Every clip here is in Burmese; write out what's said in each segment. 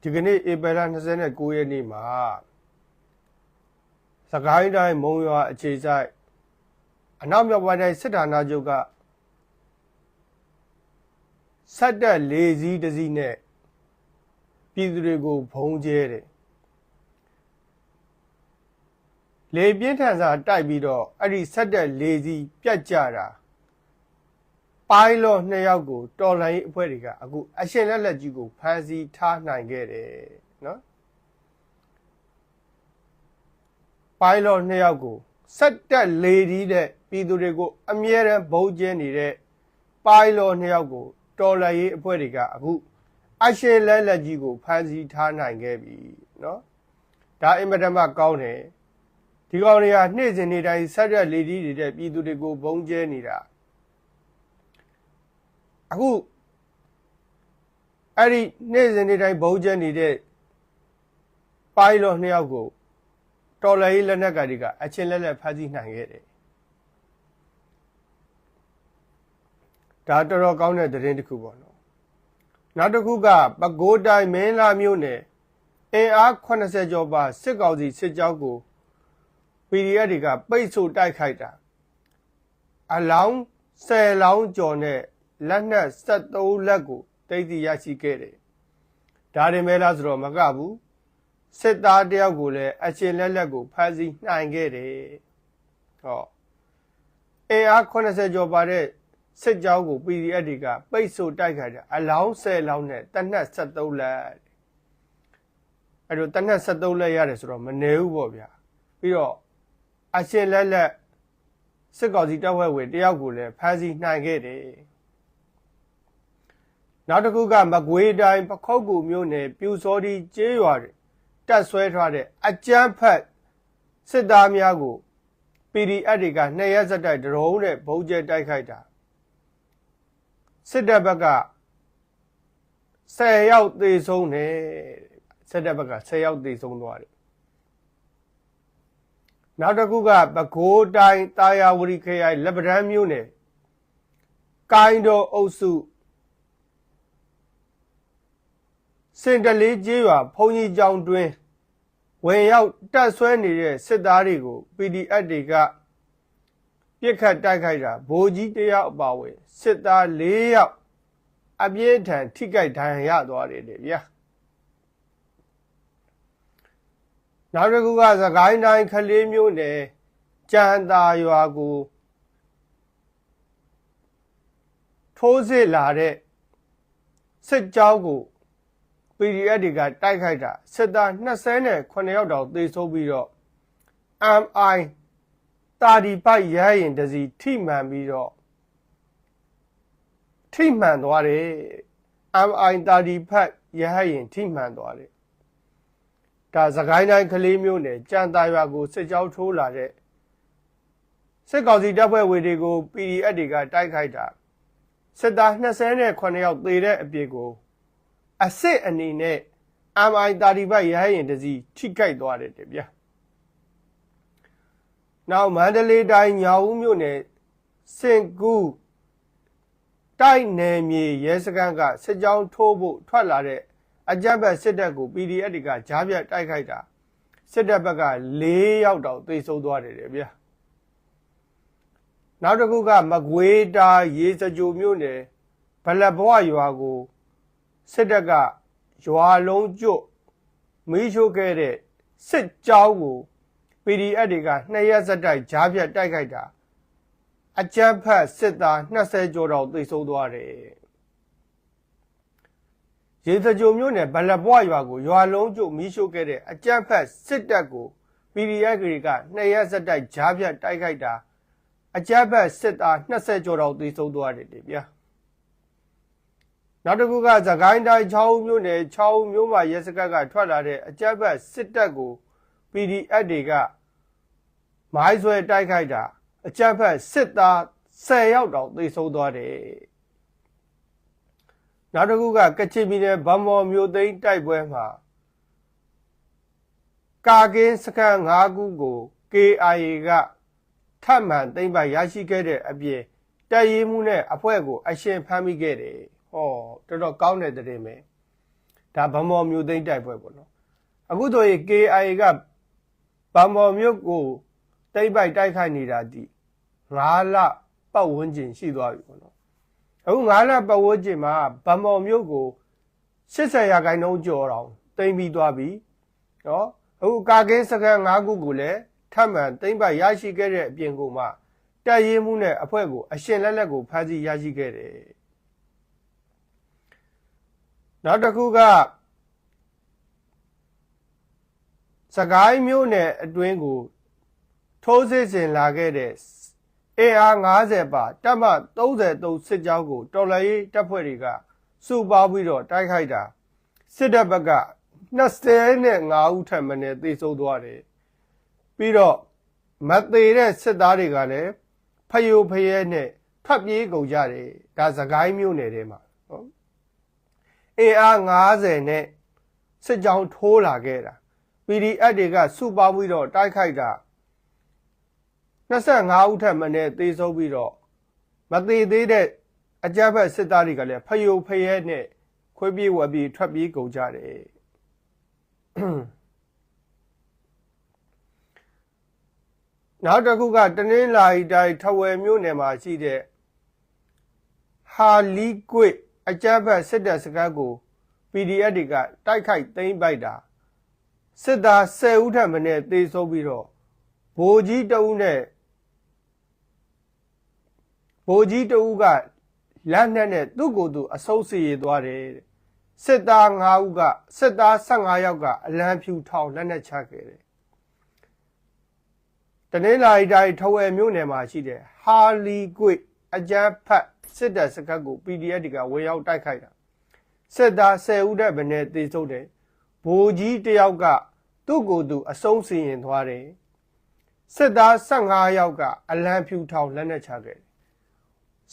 ဒီကနေ့ဧပြီလ29ရက်နေ့မှာစကိုင်းတိုင်းမုံရွာအခြေစိုက်အနောက်မြောက်ပိုင်းတိုင်းစစ်ဌာနချုပ်ကဆက်တက်လေးစီးတစ်စီးနဲ့ပြည်သူတွေကိုဘုံကျဲတယ်လေပြင်းထန်စွာတိုက်ပြီးတော့အဲ့ဒီဆက်တက်လေးစီးပြတ်ကျတာပိုင်းလော2ယောက်ကိုတော်လှန်ရေးအဖွဲ့တွေကအခုအရှင်လက်လက်ကြီးကိုဖမ်းဆီးထားနိုင်ခဲ့တယ်နော်ပိုင်းလော2ယောက်ကိုဆက်တက်လေးစီးတဲ့ပြည်သူတွေကိုအမြဲတမ်းဘုံကျဲနေတဲ့ပိုင်းလော2ယောက်ကိုတော်လှန်ရေးအဖွဲ့တွေကအခုအရှင်လက်လက်ကြီးကိုဖမ်းဆီးထားနိုင်ခဲ့ပြီနော်ဒါအင်မတန်မှကောင်းတယ်ဒီကောင်တွေကနေ့စဉ်နေ့တိုင်းဆက်တက်လေးစီးနေတဲ့ပြည်သူတွေကိုဘုံကျဲနေတာအခုအဲ့ဒီနေ့စဉ်နေ့တိုင်းဘုံကျဲနေတဲ့ပိုင်းလော2ယောက်ကိုတော်လှန်ရေးလက်နက်ကတွေကအချင်းလက်လက်ဖမ်းဆီးနိုင်ခဲ့တယ်ဒါတော်တော်ကောင်းတဲ့သတင်းတစ်ခုပေါ့နော်နောက်တစ်ခုကပဲခူးတိုင်းမင်းလာမြို့နယ်အင်အား80ကျော်ပါစစ်ကောင်စီစစ်ကြောင်းကို PDF တွေကပိတ်ဆို့တိုက်ခိုက်တာအလောင်း10လောင်းကျော်နဲ့လက်နက်73လက်ကိုတိတ်တိရရှိခဲ့တယ်ဒါရင်မဲလားဆိုတော့မကဘူးစစ်သားတယောက်ကိုလည်းအချင်းလက်လက်ကိုဖမ်းဆီးနိုင်ခဲ့တယ်ဟောအင်အား80ကျော်ပါတဲ့စစ်ကြောင်းကို PDF တွေကပိတ်ဆို့တိုက်ခိုက်တာအလောင်း10လောင်းနဲ့တနက်73လက်အဲ့တော့တနက်73လက်ရတယ်ဆိုတော့မနေဘူးပေါ့ဗျာပြီးတော့အချင်းလက်လက်စစ်ကောင်စီတပ်ဖွဲ့ဝင်တယောက်ကိုလည်းဖမ်းဆီးနိုင်ခဲ့တယ်နောက်တစ်ခုကမကွေးတိုင်းပခုတ်ကူမြို့နယ်ပြူစောတိကျေးရွာတွေတက်ဆွဲထားတဲ့အကြမ်းဖက်စစ်သားများကို PDF တွေက2ရက်ဆက်တိုက်ဒရုန်းနဲ့ဘုံကျဲတိုက်ခိုက်တာစစ်တပ်ဘက်က10ယောက်သေဆုံးတယ်စစ်တပ်ဘက်က10ယောက်သေဆုံးသွားတယ်နောက်တစ်ခုကပဲခူးတိုင်းတာယာဝတီခရိုင်လက်ပံတန်းမြို့နယ်ကိုင်းတော်အုပ်စုစင်တလေးကျေးရွာဘုံကြီးကျောင်းတွင်ဝင်ရောက်တက်ဆွဲနေတဲ့စစ်သားတွေကို PDF တွေကပြစ်ခတ်တိုက်ခိုက်တာဗိုလ်ကြီးတယောက်အပါအဝင်စစ်သား4ယောက်အပြင်းထန်ထိခိုက်ဒဏ်ရာရသွားတယ်ဗျာနောက်တစ်ခုကစကိုင်းတိုင်းခလေးမြို့နယ်ကြံသာရွာကိုထိုးစစ်လာတဲ့စစ်ကြောင်းကို PDF တွေကတိုက်ခိုက်တာစစ်သား29ယောက်တောင်သေဆုံးပြီးတော့ MI တာဒီပိုက်ရဟရင်တစီထိမှန်ပြီးတော့ထိမှန်သွားတယ် MI တာဒီဖက်ရဟရင်ထိမှန်သွားတယ်ဒါစကိုင်းတိုင်းကလေးမျိုးနယ်ကြံသာရွာကိုစစ်ကြောင်းထိုးလာတဲ့စစ်ကောင်စီတပ်ဖွဲ့ဝင်တွေကို PDF တွေကတိုက်ခိုက်တာစစ်သား29ယောက်သေတဲ့အပြစ်ကိုအစစ်အနေနဲ့ MI တာဒီပိုက်ရဟရင်တစီထိခိုက်သွားတယ်ဗျာနောက်မန္တလေးတိုင်းညောင်ဦးမြို့နယ်စင်ကူးတိုက်နယ်မြေရဲစခန်းကစစ်ကြောင်းထိုးဖို့ထွက်လာတဲ့အကြမ်းဖက်စစ်တပ်ကို PDF တွေကကြားပြတ်တိုက်ခိုက်တာစစ်တပ်ဘက်က4ယောက်တောင်သေဆုံးသွားတယ်ဗျာနောက်တစ်ခုကမကွေးတိုင်းရေစကြိုမြို့နယ်ဗလက်ဘွားရွာကိုစစ်တပ်ကရွာလုံးကျွတ်မီးရှို့ခဲ့တဲ့စစ်ကြောင်းကို PDF တွေက2ရက်ဆက်တိုက်ကြားပြတ်တိုက်ခိုက်တာအကြမ်းဖက်စစ်သား20ကျော်တောင်သေဆုံးသွားတယ်ရေစကြိုမြို့နယ်ဗလက်ဘွားရွာကိုရွာလုံးကျွတ်မီးရှို့ခဲ့တဲ့အကြမ်းဖက်စစ်တပ်ကို PDF တွေက2ရက်ဆက်တိုက်ကြားပြတ်တိုက်ခိုက်တာအကြမ်းဖက်စစ်သား20ကျော်တောင်သေဆုံးသွားတယ်ဗျာနောက်တစ်ခုကစကိုင်းတိုင်း6ဦးမြို့နယ်6ဦးမြို့မှာရဲစခန်းကထွက်လာတဲ့အကြမ်းဖက်စစ်တပ်ကို PDF တွေကမိုင်းဆွဲတိုက်ခိုက်တာအကြမ်းဖက်စစ်သား10ယောက်တောင်သေဆုံးသွားတယ်နောက်တစ်ခုကကချင်ပြည်နယ်ဗန်းမော်မြို့သိမ်းတိုက်ပွဲမှာကာကင်းစခန်း5ခုကို KIA ကထပ်မံသိမ်းပိုက်ရရှိခဲ့တဲ့အပြင်တပ်ရင်းမှုနဲ့အဖွဲ့ကိုအရှင်ဖမ်းမိခဲ့တယ်ဟောတော်တော်ကောင်းတဲ့သတင်းပဲ ဒါဗမော်မျိုးသိမ်းတိုက်ပွဲပေါ့နော်အခုဆိုရင် KIA ကဗမော်မျိုးကိုတိတ်ပိုက်တိုက်ခိုက်နေတာဒီ9လပတ်ဝန်းကျင်ရှိသွားပြီပေါ့နော်အခု9လပတ်ဝန်းကျင်မှာဗမော်မျိုးကို80ရာခိုင်နှုန်းကျော်အောင်တိမ့်ပြီးသွားပြီနော်အခုကာကင်းစကန်9ခုကိုလည်းထပ်မံတိမ့်ပိုက်ရရှိခဲ့တဲ့အပြင်ကိုမှတပ်ရင်းမှုနဲ့အဖွဲ့ကိုအရှင်လက်ကိုဖမ်းဆီးရရှိခဲ့တယ်နောက်တစ်ခုကစကိုင်းမြို့နယ်အတွင်းကိုထိုးစစ်ဆင်လာခဲ့တဲ့AR 50ပါတပ်မ33စစ်ကြောင်းကိုတော်လှန်ရေးတပ်ဖွဲ့တွေကစုပေါင်းပြီးတော့တိုက်ခိုက်တာစစ်တပ်ဘက်က25ဦးထပ်မံသေဆုံးသွားတယ်ပြီးတော့မသေးတဲ့စစ်သားတွေကလည်းဖယိုဖယဲနဲ့ဖတ်ပြေးကုန်ကြတယ်ဒါစကိုင်းမြို့နယ်ထဲမှာနော် AR 50နဲ့စစ်ကြောင်းထိုးလာခဲ့တာ PDF တွေကစုပေါင်းပြီးတော့တိုက်ခိုက်တာ25ဦးထက်မနည်းသေဆုံးပြီးတော့မသေးသေးတဲ့အကြမ်းဖက်စစ်သားတွေကလည်းဖယိုဖယဲနဲ့ခွေးပြေးဝက်ပြေးထွက်ပြေးကုန်ကြတယ်နောက်တစ်ခုကတနင်္လာရီတိုင်းထဝယ်မြို့နယ်မှာရှိတဲ့ဟာလီကွေအကြမ်းဖက်စစ်တပ်စခန်းကို PDF တွေကတိုက်ခိုက်သိမ်းပိုက်တာစစ်သား10ဦးထက်မနည်းသေဆုံးပြီးတော့ဗိုလ်ကြီးတဦးနဲ့ဗိုလ်ကြီးတဦးကလက်နက်နဲ့သူ့ကိုယ်သူအဆုံးစီရသွားတယ်စစ်သား5ဦးကစစ်သား15ယောက်ကအလံဖြူထောင်လက်နက်ချခဲ့တယ်တနင်္လာရီတိုင်းထဝယ်မြို့နယ်မှာရှိတဲ့ဟာလီကွေအကြမ်းဖက်စစ်တပ်စခန်းကို PDF တွေကဝင်ရောက်တိုက်ခိုက်တာစစ်သား10ဦးထက်မနည်းသေဆုံးတယ်ဗိုလ်ကြီးတယောက်ကသူ့ကိုယ်သူအဆုံးစီရင်သွားတယ်စစ်သား15ယောက်ကအလံဖြူထောင်လက်နက်ချခဲ့တယ်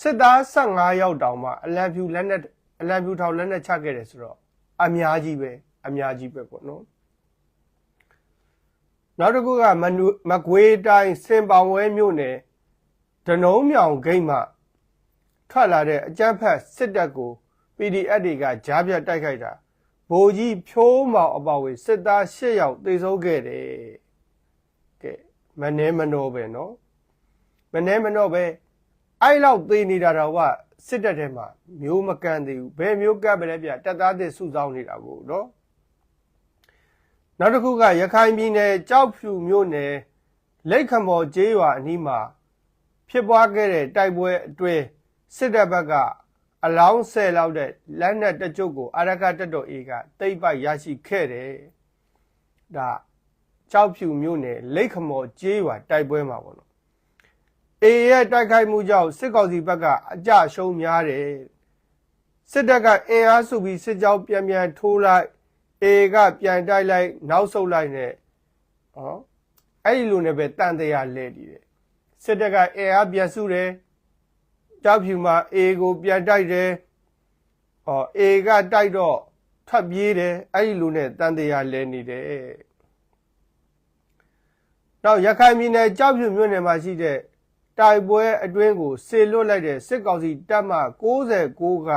စစ်သား15ယောက်တောင်မှအလံဖြူထောင်လက်နက်ချခဲ့တယ်ဆိုတော့အများကြီးပဲပေါ့နော်နောက်တစ်ခုကမကွေးတိုင်းစင်ပောင်ဝဲမြို့နယ်ဒနုံးမြောင်ဂိတ်မှထွက်လာတဲ့အကြမ်းဖက်စစ်တပ်ကို PDF တွေကကြားပြတ်တိုက်ခိုက်တာဗိုလ်ကြီးဖြိုးမောင်အပါဝင်စစ်သား8ယောက်သေဆုံးခဲ့တယ်ကဲမနှဲမနှောပဲနော်မနှဲမနှောပဲအဲ့လောက်သေနေတာတော့ကစစ်တပ်ထဲမှာမျိုးမကန့်သေးဘူးဘယ်မျိုးကပ်ပဲလဲပြတပ်သားတွေစုဆောင်းနေတာကိုနော်နောက်တစ်ခုကရခိုင်ပြည်နယ်ကြောက်ဖြူမြို့နယ်လိတ်ခမော်ကျေးရွာအနီးမှာဖြစ်ပွားခဲ့တဲ့တိုက်ပွဲအတွင်းစစ်တပ်ဘက်ကအလောင်း10လောက်တဲ့လက်နက်တကျုပ်ကိုအာရကတပ်တော် A ကတိတ်ပိုက်ရရှိခဲ့တယ်ဒါကြောက်ဖြူမြို့နယ်လိတ်ခမော်ကျေးရွာတိုက်ပွဲမှာပေါ့နော် A ရဲ့တိုက်ခိုက်မှုကြောင့်စစ်ကောင်စီဘက်ကအကြရှုံးများတယ်စစ်တပ်ကအင်အားစုပြီးစစ်ကြောင်းပြန်ထိုးလိုက် A ကပြန်တိုက်လိုက်နောက်ဆုတ်လိုက်နဲ့အဲ့ဒီလိုနဲ့ပဲတန်တရားလဲတည်တယ်စစ်တပ်ကအင်အားပြန်စုတယ်ကြောက်ဖြူမှာ A ကိုပြန်တိုက်တယ်A ကတိုက်တော့ထွက်ပြေးတယ်အဲ့ဒီလိုနဲ့တန်တရားလဲနေတယ်နောက်ရခိုင်ပြည်နယ်ကြောက်ဖြူမြို့နယ်မှာရှိတဲ့တိုက်ပွဲအတွင်းကိုဆေလွတ်လိုက်တဲ့စစ်ကောင်စီတပ်မ69က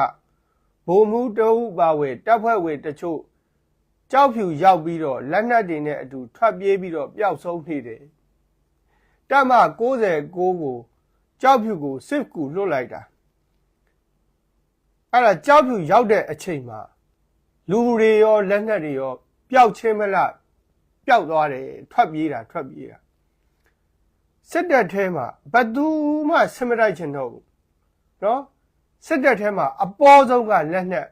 ဗိုလ်မှူးတအုပ်ပါဝယ်တပ်ဖွဲ့ဝင်တချို့ကြောက်ဖြူရောက်ပြီးတော့လက်နက်တွေနဲ့အတူထွက်ပြေးပြီးတော့ပျောက်ဆုံးနေတယ်တပ်မ69ကိုကြောက်ဖြူကိုစစ်ကူလွတ်လိုက်တာအဲ့ဒါကြောက်ဖြူရောက်တဲ့အချိန်မှာလူတွေရောလက်နက်တွေရောပျောက်ချင်းမလားပျောက်သွားတယ်ထွက်ပြေးတာစစ်တပ်ထဲမှာဘသူမှဆင်မတိုက်ချင်တော့ဘူးနော်စစ်တပ်ထဲမှာအပေါ်ဆုံးကလက်နက်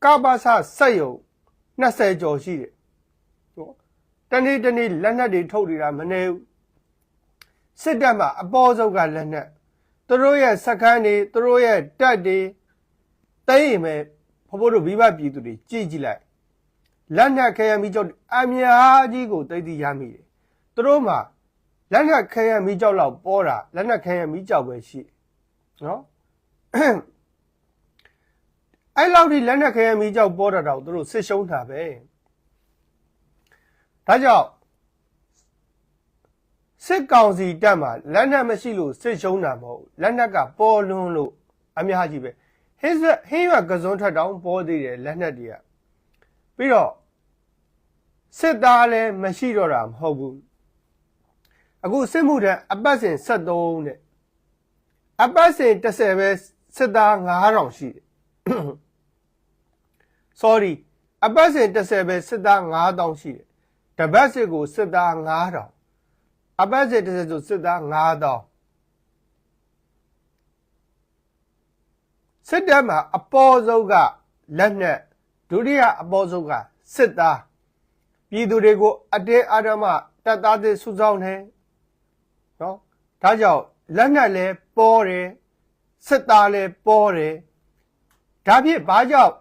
ကပ္ပစစက်ရုံ20ကျော်ရှိတယ်နော်တနေ့လက်နက်တွေထုတ်နေတာမနေဘူးစစ်တပ်မှာအပေါ်ဆုံးကလက်နက်သူတို့ရဲ့စခန်းတွေသူတို့ရဲ့တပ်တွေတိတ်ရင်ပဲဘိုးတို့မိဘပြည်သူတွေကြည့်လိုက်လက်နက်ခဲယမ်းမိကြောက်အများကြီးကိုသိသိရမိတယ်သူတို့မှာလက်နက်ခဲယမ်းမိကြောက်လောက်ပေါ်တာလက်နက်ခဲယမ်းမိကြောက်ပဲရှိနော်အဲ့လောက်ဒီလက်နက်ခဲယမ်းမိကြောက်ပေါ်တာတော့သူတို့စစ်ရှုံးတာပဲဒါကြောင့်စစ်ကောင်စီတပ်မှာလက်နက်မရှိလို့စစ်ရှုံးတာမဟုတ်လက်နက်ကပေါ်လွန်းလို့အများကြီးပဲဟင်းရွက်ကစုံထက်တောင်ပေါ်သေးတယ်လက်နက်တွေက ပြီးတော့စစ်သားလည်းမရှိတော့တာမဟုတ်ဘူးအခုစစ်မှုထမ်းအပတ်စဉ်73နဲ့အပတ်စဉ်30ပဲစစ်သား9000ရှိတယ် sorry အပတ်စဉ်30ပဲစစ်သား9000ရှိတယ်တပတ်စစ်ကိုစစ်သား9000အပတ်စဉ်30ဆိုစစ်သား9000စစ်တပ်မှာအပေါ်ဆုံးကလက်နက်ဒုတိယအပေါ်ဆုံးကစစ်သားပြည်သူတွေကိုအတင်းအဓမ္မတပ်သားတွေစုဆောင်းနေနော်ဒါကြောင့်လက်နက်လည်းပေါ်တယ်စစ်သားလည်းပေါ်တယ်ဒါဖြင့်ဘာကြောင့်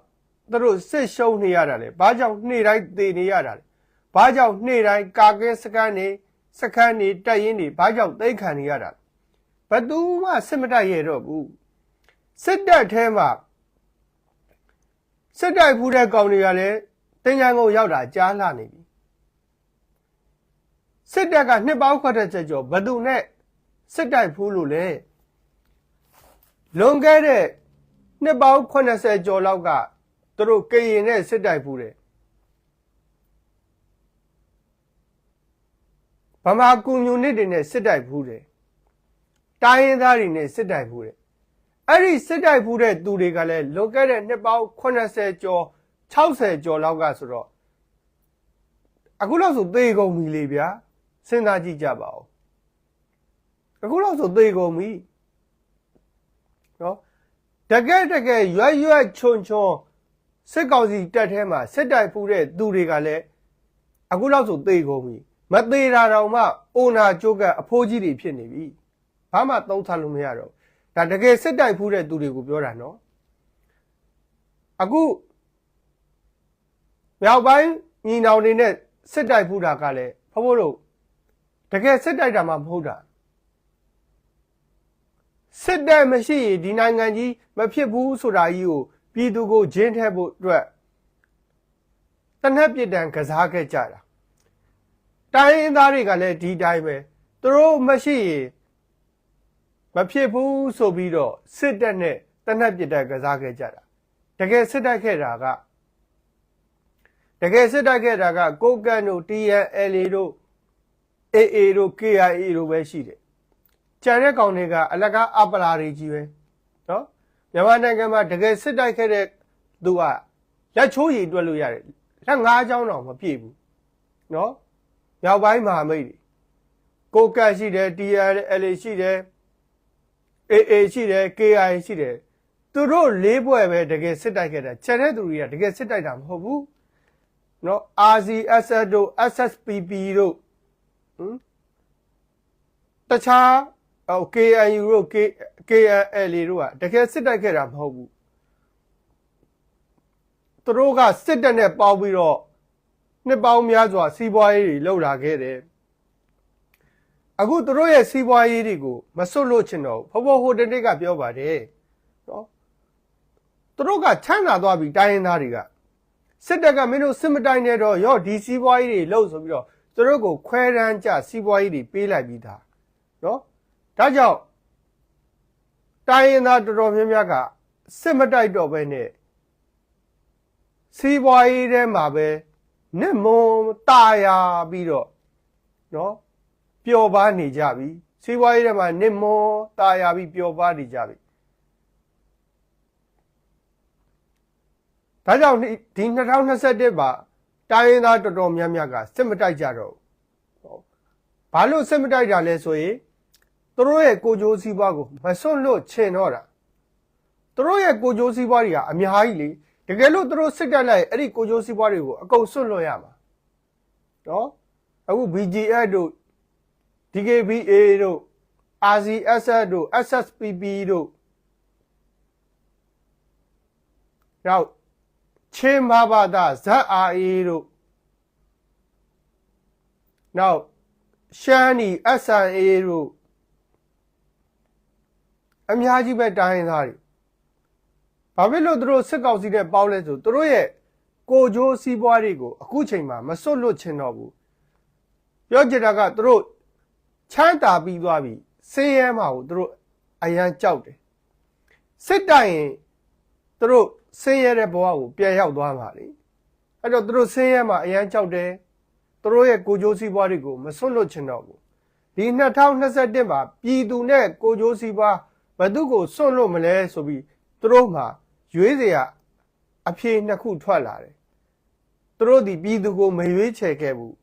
သူတို့စစ်ရှုံးနေရတာလဲဘာကြောင့်နေ့တိုင်းသေနေရတာလဲဘာကြောင့်နေ့တိုင်းကာကင်းစခန်းနေတက်ရင်နေဘာကြောင့်သိမ်းခံနေရတာဘယ်သူမှစစ်မတိုက်ရတော့ဘူးစစ်တပ်ထဲမှာစစ်တိုက်ဖူးတဲ့ကောင်တွေကလည်းတင်ကြံကုန်ရောက်တာကြားလာနေပြီစစ်တပ်ကနှစ်ပေါင်း80ကျော်ဘယ်သူနဲ့စစ်တိုက်ဖူးလို့လဲလွန်ခဲ့တဲ့နှစ်ပေါင်း80ကျော်လောက်ကသူတို့ကရင်နဲ့စစ်တိုက်ဖူးတယ်ဗမာကွန်မြူနစ်တွေနဲ့စစ်တိုက်ဖူးတယ်တိုင်းရင်းသားတွေနဲ့စစ်တိုက်ဖူးတယ်အဲ့ဒီစစ်တိုက်ဖူးတဲ့သူတွေကလည်းလွန်ခဲ့တဲ့နှစ်ပေါင်း80ကျော်60ကျော်လောက်ကဆိုတော့အခုလောက်ဆိုသေကုန်ပြီလေဗျာစဉ်းစားကြည့်ကြပါဦးအခုလောက်ဆိုသေကုန်ပြီနော်တကယ်ရွက်ချွန်စစ်ကောင်စီတက်ထဲမှာစစ်တိုက်ဖူးတဲ့သူတွေကလည်းအခုလောက်ဆိုသေကုန်ပြီမသေးတာတော့မှအိုနာကျိုးကအဖိုးကြီးတွေဖြစ်နေပြီဘာမှသုံးသပ်လို့မရတော့ဒါတကယ်စစ်တိုက်ဖူးတဲ့သူတွေကိုပြောတာနော်အခုမြောက်ပိုင်းညီနောင်တွေနဲ့စစ်တိုက်ဖူးတာကလည်းဖဖိုးတို့တကယ်စစ်တိုက်တာမှမဟုတ်တာစစ်တပ်မရှိရင်ဒီနိုင်ငံကြီးမဖြစ်ဘူးဆိုတာကြီးကိုပြည်သူကိုဂျင်းထည့်ဖို့အတွက်တနက်ပြစ်ဒဏ်ကစားခဲ့ကြတာတိုင်းရင်းသားတွေကလည်းဒီတိုင်းပဲသူတို့မရှိရင်မဖြစ်ဘူးဆိုပြီးတော့စစ်တပ်နဲ့တနက်ပြစ်ဒဏ်ကစားခဲ့ကြတာတကယ်စစ်တိုက်ခဲ့တာကကိုကန့်တို့ TNLA တို့ AA တို့ KIA တို့ပဲရှိတယ်ကျန်တဲ့ကောင်တွေကအလကားအပလာတွေကြီးပဲနော်မြန်မာနိုင်ငံမှာတကယ်စစ်တိုက်ခဲ့တဲ့သူကလက်ချိုးရည်တွက်လို့ရတယ်လက်၅ချောင်းတော့မပြည့်ဘူးနော်မြောက်ပိုင်းမဟာမိတ်တွေကိုကန့်ရှိတယ် TNLA ရှိတယ် AA ရှိတယ် KIA ရှိတယ်သူတို့လေးဘွဲ့ပဲတကယ်စစ်တိုက်ခဲ့တာကျန်တဲ့သူတွေကတကယ်စစ်တိုက်တာမဟုတ်ဘူးနော် RCSS တို့ SSPP တို့တခြားKNU တို့ KNLA တို့ကတကယ်စစ်တိုက်ခဲ့တာမဟုတ်ဘူးသူတို့ကစစ်တပ်နဲ့ပေါင်းပြီးတော့နှစ်ပေါင်းများစွာစီးပွားရေးတွေလှုပ်လာခဲ့တယ်အခုသူတို့ရဲ့စီးပွားရေးတွေကိုမစွတ်လို့ချင်တော့ဖဖိုးဟိုတနေ့ကပြောပါတယ်နော်သူတို့ကချမ်းသာသွားပြီတိုင်းရင်းသားတွေကစစ်တပ်ကမင်းတို့စစ်မတိုင်းနဲ့တော့ရော့ဒီစီးပွားရေးတွေလှုပ်ဆိုပြီးတော့သူတို့ကိုခွဲတန်းကြစီးပွားရေးတွေပေးလိုက်ပြီးသားနော်ဒါကြောင့်တိုင်းရင်းသားတော်တော်များများကစစ်မတိုက်တော့ဘဲနဲ့စီးပွားရေးထဲမှာပဲနစ်မွန်တာယာပြီးတော့နော်ပျော်ပါနေကြပြီစီးပွားရေးထဲမှာနစ်မွန်တာယာပြီးပျော်ပါနေကြပြီဒါကြောင့်ဒီ2021မှာတိုင်းရင်းသားတော်တော်များများကစစ်မတိုက်ကြတော့ဘာလို့စစ်မတိုက်တာလဲဆိုရင်သူတို့ရဲ့ကိုကြိုးစည်းပွားကိုမစွန့်လွတ်ချင်တော့တာသူတို့ရဲ့ကိုကြိုးစည်းပွားတွေကအများကြီးလေတကယ်လို့သူတို့စစ်တက်လိုက်အဲ့ဒီကိုကြိုးစည်းပွားတွေကိုအကုန်စွန့်လွတ်ရမှာနော်အခု BGF တို့ DKBA တို့ RCSS တို့ SSPP တို့နောက်ချင်းမဘာသာ ZRA တို့နောက်ရှမ်းနီ SNA တို့အများကြီးပဲတိုင်းရင်းသားတွေဘာဖြစ်လို့သူတို့စစ်ကောင်စီနဲ့ပေါင်းလဲဆိုသူတို့ရဲ့ကိုကြိုးစီးပွားတွေကိုအခုချိန်မှာမစွတ်လွတ်ချင်တော့ဘူးပြောချင်တာကသူတို့ချမ်းသာပြီးသွားပြီစင်းရဲမှာကိုသူတို့အရန်ကြောက်တယ်စစ်တိုင်ရင်သူတို့စင်းရဲတဲ့ဘဝကိုပြန်ရောက်သွားမှာလေ အဲ့တော့သူတို့ဆင်းရဲမှာအရန်ကြောက်တယ်သူတို့ရဲ့ကိုကြိုးစီးပွားတွေကိုမစွန့်လွတ်ချင်တော့ဘူးဒီ2021မှာပြည်သူနဲ့ကိုကြိုးစီးပွားဘယ်သူကိုစွန့်လွတ်မလဲဆိုပြီးသူတို့မှာရွေးစရာအဖြေနှစ်ခုထွက်လာတယ်သူတို့ဒီပြည်သူကိုမရွေးချယ်ခဲ့ဘူး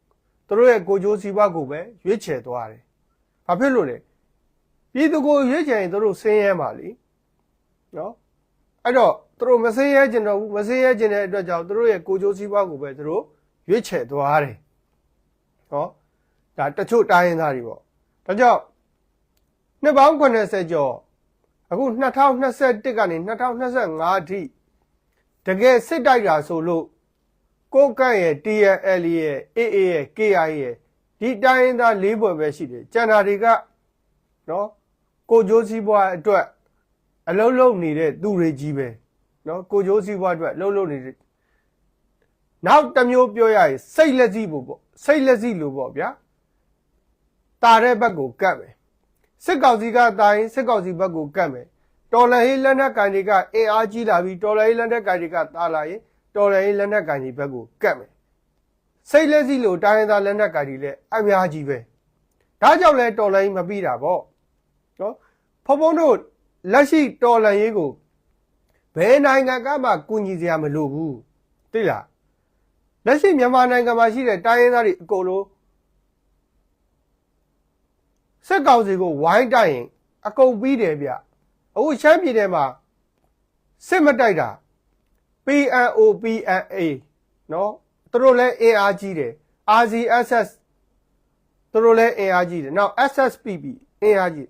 သူတို့ရဲ့ကိုကြိုးစီးပွားကိုပဲရွေးချယ်သွားတယ်ဘာဖြစ်လို့လဲပြည်သူကိုရွေးချယ်ရင်သူတို့ဆင်းရဲမှာလीနော်အဲ့တော့သူတို့မဆင်းရဲကျင်တော့ဘူးမဆင်းရဲကျင်တဲ့အတွက်ကြောင့်သူတို့ရဲ့ကိုကြိုးစီးပွားကိုပဲသူတို့ရွေးချယ်သွားတယ်ဟောဒါတချို့တိုင်းရင်းသားတွေပေါ့ဒါကြောင့်နှစ်ပေါင်း80ကျော်အခု2021ကနေ2025အထိတကယ်စစ်တိုက်တာဆိုလို့ကိုကန့်ရဲ့ TNL ရဲ့ AA ရဲ့ KIA ရဲ့ဒီတိုင်းရင်းသား၄ဘွယ်ပဲရှိတယ်ကျန်တာတွေကနော်ကိုကြိုးစီးပွားအတွက်အလုံးလုံးနေတဲ့သူတွေကြီးပဲနော်ကိုကြိုးစီးပွားအတွက်လှုပ်လှုပ်နေတဲ့နောက်တစ်မျိုးပြောရရင်စိတ်လက်စီဖို့ပေါ့စိတ်လက်စီလို့ပေါ့ဗျာတာတဲ့ဘက်ကိုကတ်မယ်စစ်ကောင်စီကတိုင်းစစ်ကောင်စီဘက်ကိုကတ်မယ်တော်လှန်ရေးလက်နက်ကန်တွေကအင်အားကြီးလာပြီးတော်လှန်ရေးလက်နက်ကန်တွေကတာလာရင်တော်လှန်ရေးလက်နက်ကန်တွေဘက်ကိုကတ်မယ်စိတ်လက်စီလို့တိုင်းရင်းသားလက်နက်ကန်တွေလည်းအများကြီးပဲဒါကြောင့်လဲတော်လှန်ရေးမပြီးတာပေါ့နော်ဖုံဖုံတို့လက်ရှိတော်လှန်ရေးကိုဘယ်နိုင်ငံကမှကူညီစရာမလိုဘူးသိလားလက်ရှိမြန်မာနိုင်ငံမှာရှိတဲ့တိုင်းရင်းသားတွေအကုန်လုံးစစ်ကောင်စီကိုဝိုင်းတိုက်ရင်အကုန်ပြီးတယ်ဗျအခုရှမ်းပြည်နယ်မှာစစ်မတိုက်တာ PNO PNA နော်သူတို့လည်းအင်အားကြီးတယ် RCSS သူတို့လည်းအင်အားကြီးတယ်နောက် SSPP အင်အားကြီး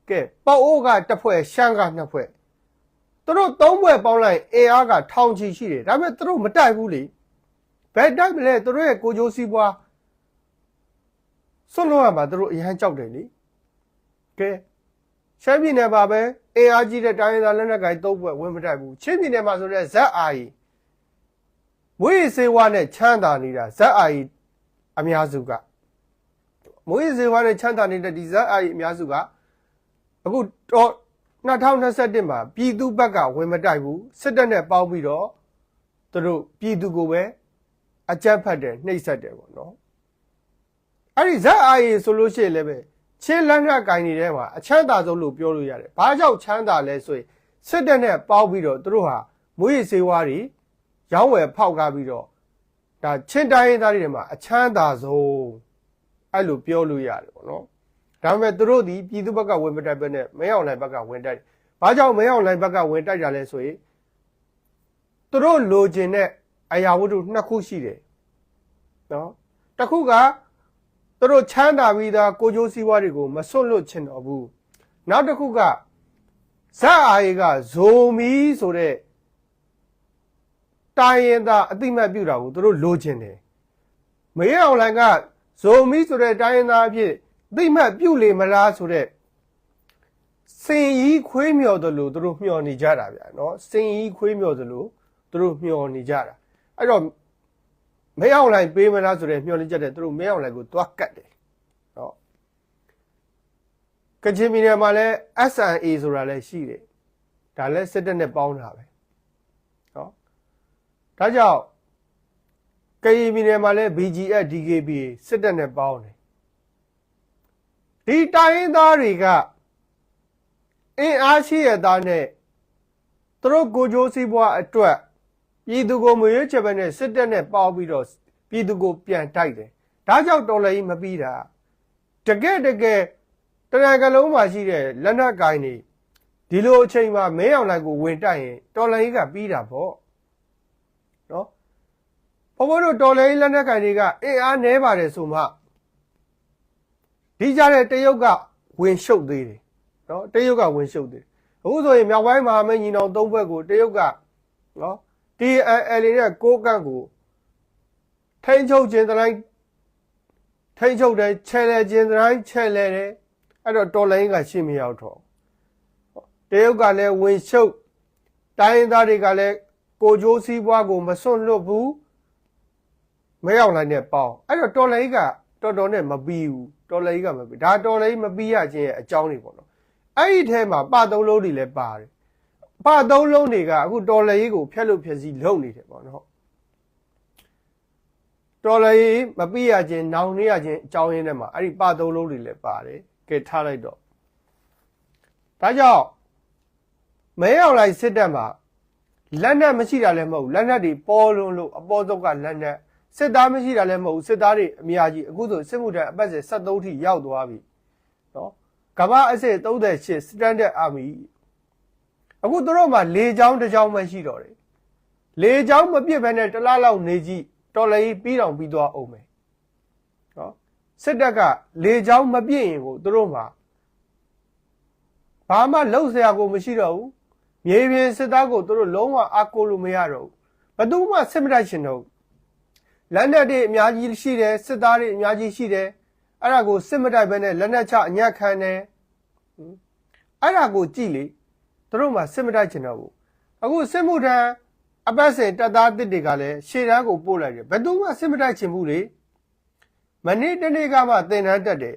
ကဲပေါ့အိုးကတစ်ဖွဲ့ရှမ်းကနှစ်ဖွဲ့သူတို့သုံးဖွဲ့ပေါင်းလိုက်အင်အားကထောင်ချီရှိတယ်ဒါပေမဲ့သူတို့မတိုက်ဘူးလေဘယ်တိုက်မလဲသူတို့ရဲ့ကိုကြိုးစီးပွားဆွတ်လို့ရမှာသူတို့အရန်ကြောက်တယ်လေကဲရှမ်းပြည်နယ်မှာပဲအင်အားကြီးတဲ့တိုင်းရင်းသားလက်နက်ကိုင်သုံးဖွဲ့ဝင်မတိုက်ဘူးချင်းပြည်နယ်မှာဆိုတဲ့ ZRI မွေးစေဝါနဲ့ချမ်းသာနေတာ ZRI အများစုကမွေးစေဝါနဲ့ချမ်းသာနေတဲ့ဒီ ZRI အများစုကအခုတော့2021မှာပြည်သူဘက်ကဝင်မတိုက်ဘူးစစ်တပ်နဲ့ပေါင်းပြီးတော့သူတို့ပြည်သူကိုပဲအကြမ်းဖက်တယ်နှိပ်စက်တယ်ပေါ့နော်အဲ့ဒီ ZRI ဆိုလို့ရှိရင်လည်းပဲချင်းလက်နက်ကင်နေတဲ့မှာအချမ်းသာဆုံးလို့ပြောလို့ရတယ်ဘာကြောင့်ချမ်းသာလဲဆိုရင်စစ်တပ်နဲ့ပေါင်းပြီးတော့သူတို့ဟာမွေးစေဝါတွေရောင်းဝယ်ဖောက်ကားပြီးတော့ဒါချင်းတိုင်းရင်းသားတွေမှာအချမ်းသာဆုံးအဲ့လိုပြောလို့ရတယ်ပေါ့နော်ဒါပေမဲ့သူတို့ဒီပြည်သူဘက်ကဝင်မတိုက်ဘဲနဲ့မင်းအောင်လှိုင်ဘက်ကဝင်တိုက်ဘာကြောင့်မင်းအောင်လှိုင်ဘက်ကဝင်တိုက်တာလဲဆိုရင်သူတို့လိုချင်တဲ့အရာဝတ္ထုနှစ်ခုရှိတယ်နော်တစ်ခုကသူတို့ချမ်းသာပြီးသားကိုကြိုးစည်းဝါးတွေကိုမစွန့်လွတ်ချင်တော့ဘူးနောက်တစ်ခုကဇက်အာရီကဇိုမီဆိုတဲ့တိုင်းရင်သားအတိမတ်ပြုတာကိုသူတို့လိုချင်တယ်မင်းအောင်လှိုင်ကဇိုမီဆိုတဲ့တိုင်းရင်သားအဖြစ်အတိမတ်ပြုလေမလားဆိုတဲ့စင်ကြီးခွေးမြော်တယ်လို့သူတို့မျှော်နေကြတာဗျာနော်စင်ကြီးခွေးမြော်တယ်လို့သူတို့မျှော်နေကြတာအဲ့တော့မင်းအောင်လှိုင်ပေးမလားဆိုတဲ့မျှော်လင့်ချက်တဲ့သူတို့မင်းအောင်လှိုင်ကိုတွားကတ်တယ်နော်ကချင်ပြည်နယ်မှာလည်း SNA ဆိုတာလည်းရှိတယ်ဒါလည်းစစ်တပ်နဲ့ပေါင်းတာပဲနော်ဒါကြောင့်ကရင်ပြည်နယ်မှာလည်း BGF DKB စစ်တပ်နဲ့ပေါင်းတယ်ဒီတိုင်းရင်းသားတွေကအင်အားရှိရသားနဲ့သူတို့ကိုကြိုးစည်းပွားအတွက်ပြည်သူကိုမရွေးချယ်ပဲနဲ့စစ်တပ်နဲ့ပေါင်းပြီးတော့ပြည်သူကိုပြန်တိုက်တယ်ဒါကြောင့်တော်လှန်ရေးမပြီးတာတကယ်တနိုင်ငံလုံးမှာရှိတဲ့လက်နက်ကိုင်တွေဒီလိုအချိန်မှာမင်းအောင်လှိုင်ကိုဝင်တိုက်ရင်တော်လှန်ရေးကပြီးတာပေါ့နော်ဘုံဘုံတို့တော်လှန်ရေးလက်နက်ကိုင်တွေကအင်အားနည်းပါတယ်ဆိုမှဒီကြတဲ့တရုတ်ကဝင်ရှုပ်သေးတယ်နော်တရုတ်ကဝင်ရှုပ်သေးတယ်အခုဆိုရင်မြောက်ပိုင်းမှာမင်းညီနောင်သုံးဘက်ကိုတရုတ်ကနော် TNL နဲ့ကိုကန့်ကိုထိန်းချုပ်ခြင်းတိုင်းထိန်းချုပ်တယ်ချဲလဲခြင်းတိုင်းချဲလဲတယ်အဲ့တော့တော်လိုင်းကရှင်းမရောက်တော့တရုတ်ကလည်းဝင်ရှုပ်တိုင်းရင်းသားတွေကလည်းကိုကြိုးစည်းပွားကိုမစွန့်လွတ်ဘူးမရောက်နိုင်တဲ့ပေါင်းအဲ့တော့တော်လိုင်းကတော်တော်နဲ့မပြီးဘူးတော်လိုင်းကမပြီးဒါတော်လိုင်းမပြီးရခြင်းရဲ့အကြောင်းတွေပေါ့နော်အဲ့ဒီထဲမှာပသုံးလုံးတွေလည်းပါတယ်ပသုံးလုံးတွေကအခုတော်လိုင်းကိုဖျက်လို့ဖျက်စီးလုပ်နေတယ်ပေါ့နော် တော်လည်းမပြရခြင်းနောင်နေရခြင်းအကြောင်းရင်းထဲမှာအဲ့ဒီပသုံးလုံးတွေလည်းပါတယ်ကဲထားလိုက်တော့ဒါကြောင့်မဲအောင်လိုက်စစ်တပ်မှာလက်နက်မရှိတာလည်းမဟုတ်လက်နက်တွေပေါ်လွန်လို့အပေါ်ဆုံးကလက်နက်စစ်သားမရှိတာလည်းမဟုတ်စစ်သားတွေအများကြီးအခုဆိုစစ်မှုထမ်းအပတ်စဉ်73ထိရောက်သွားပြီနော်ကမ္ဘာအဆင့်38 Standard Army အခုတို့မှာလေချောင်းတစ်ချောင်းပဲရှိတော့တယ်လေချောင်းမပြစ်ဘဲနဲ့တလားလောက်နေကြည့်တော်လည်းပြီးတော့ပြီးသွားအောင်မယ်နော်စစ်တပ်ကလေချောင်းမပြစ်ရင်ကိုတို့မှာဘာမှလှုပ်ရှားကိုမရှိတော့ဘူးမြေပြင်စစ်သားကိုတို့လုံးဝအားကိုးလို့မရတော့ဘူးဘယ်သူမှစစ်မတိုက်ချင်တော့လက်နက်တွေအများကြီးရှိတယ်စစ်သားတွေအများကြီးရှိတယ်အဲ့ဒါကိုစစ်မတိုက်ဘဲနဲ့လက်နက်ချအညံ့ခံတယ်အဲ့ဒါကိုကြည့်လေတို့မှစစ်မတိုက်ချင်တော့ဘူးအခုစစ်မှုထမ်းအပတ်စဉ်တပ်သားတစ်တွေကလည်းရှေ့တန်းကိုပို့လိုက်တယ်ဘယ်သူမှစစ်မတိုက်ချင်ဘူးလေမနေ့တနေ့ကမှသင်တန်းတက်တယ်